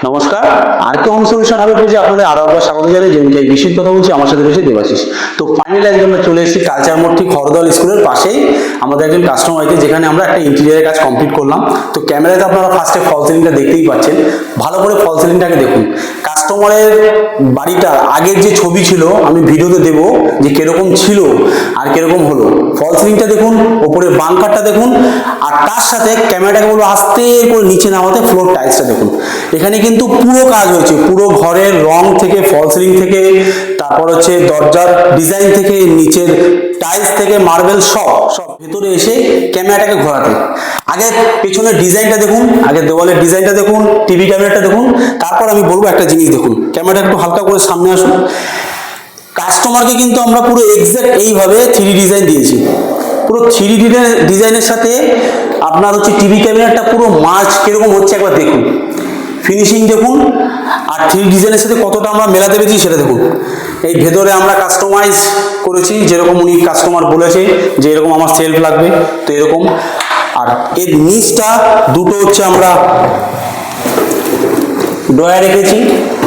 নমস্কার, আর কে home solution হবে পেজে আপনাদের আরো একবার স্বাগত জানাই। যেমন এই বিষয়ের কথা বলছি, আমার সাথে রয়েছে দেবাশিস। তো ফাইনালি আজকে আমরা চলে এসেছি কালচার মোড় ঠিক খরদল স্কুলের পাশেই আমাদের একজন কাস্টমার আছে, যেখানে আমরা একটা ইন্টেরিয়ারের কাজ কমপ্লিট করলাম। তো ক্যামেরাতে আপনারা ফার্স্টে ফল সিলিংটা দেখতেই পাচ্ছেন। ভালো করে ফল সিলিংটাকে দেখুন। কাস্টমারের বাড়িটার আগের যে ছবি ছিল আমি ভিডিওতে দেবো যে কিরকম ছিল আর কিরকম হলো। ফল সিলিংটা দেখুন, ওপরে বাংকারটা দেখুন, আর তার সাথে ক্যামেরাটাকে বলবো আস্তে করে নিচে নামাতে ফ্লোর টাইলসটা দেখুন। এখানে কিন্তু পুরো কাজ হয়েছে, পুরো ঘরের রং থেকে, ফল সিলিং থেকে, তারপর হচ্ছে দরজার ডিজাইন থেকে, নিচের টাইলস থেকে, মার্বেল সব ভেতরে এসে ক্যামেরাটাকে ঘোরাতে। আগে পেছনের ডিজাইনটা দেখুন, আগে দেওয়ালের ডিজাইনটা দেখুন, টিভি ক্যামেরাটা দেখুন, তারপর আমি বলবো একটা জিনিস দেখুন। ক্যামেরাটা একটু হালকা করে সামনে আসুন। কাস্টমারকে কিন্তু আমরা পুরো এক্সাক্ট এইভাবে 3D ডিজাইন দিয়েছি। পুরো 3D ডিজাইনের সাথে আপনার হচ্ছে টিভি ক্যামেরাটা পুরো মার্চ কিরকম হচ্ছে একবার দেখুন, ফিনিশিং দেখুন, আর 3D ডিজাইনের সাথে কতটা আমরা মেলাতে পেরেছি সেটা দেখুন। এই ভেতরে আমরা কাস্টমাইজ করেছি, যেরকম উনি কাস্টমার বলেছে যে এরকম আমার সেলফ লাগবে, তো এরকম। আর এর নিচটা দুটো হচ্ছে আমরা ড্রয়ার রেখেছি,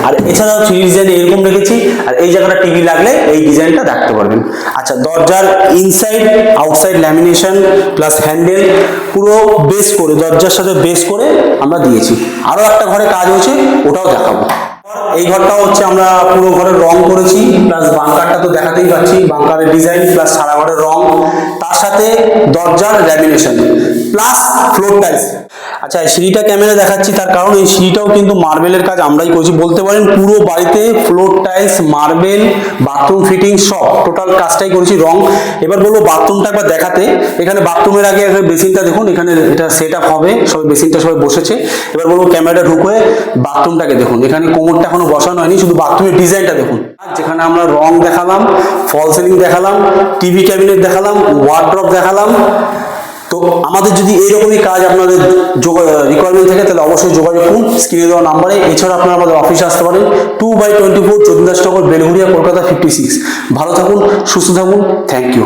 আর এছাড়াও 3D ডিজাইন এরকম রেখেছি। আর এই জায়গাটা টিভি লাগলে এই ডিজাইনটা রাখতে পারবেন। আচ্ছা, দরজার inside outside lamination plus handle পুরো বেস করে, দরজার সাথে বেস করে আমরা দিয়েছি। আরো একটা ঘরে কাজ হয়েছে, ওটাও দেখাবো। এই ঘরটাও হচ্ছে আমরা পুরো ঘরের রং করেছি, প্লাস বাংকারটা তো দেখাতেই পাচ্ছি, বাংকারের ডিজাইন প্লাস সারা ঘরের রং, তার সাথে দরজার ল্যামিনেশন প্লাস ফ্লোর টাইলস। আচ্ছা, এই সিঁড়িটা ক্যামেরা দেখাচ্ছি, তার কারণ এই সিঁড়িটাও কিন্তু মার্বেলের কাজ আমরাই করেছি বলতে পারেন। পুরো বাড়িতে floor tiles, marble, bathroom fitting সব টোটাল কাজটাই করেছি, রং। এবার বলবো বাথরুমটা একবার দেখাতে। এখানে বাথরুমের আগে বেসিনটা দেখুন, এখানে এটা সেট আপ হবে, সবাই বেসিনটা সবাই বসেছে। এবার বলবো ক্যামেরাটা ঢুকে বাথরুমটাকে দেখুন। এখানে কোমরটা এখনো বসানো হয়নি, শুধু বাথরুমের ডিজাইনটা দেখুন। যেখানে আমরা রং দেখালাম, ফল সিলিং দেখালাম, টিভি ক্যাবিনেট দেখালাম, ওয়ার্ড্রপ দেখালাম। তো আমাদের যদি এইরকমই কাজ আপনাদের রিকোয়ারমেন্ট থাকে তাহলে অবশ্যই যোগাযোগ করুন স্ক্রিনে দেওয়া নাম্বারে। এছাড়া আপনারা আমাদের অফিসে আসতে পারেন, 2/24 চন্দ্রদাস নগর, বেলঘরিয়া, কলকাতা 56। ভালো থাকুন, সুস্থ থাকুন, থ্যাংক ইউ।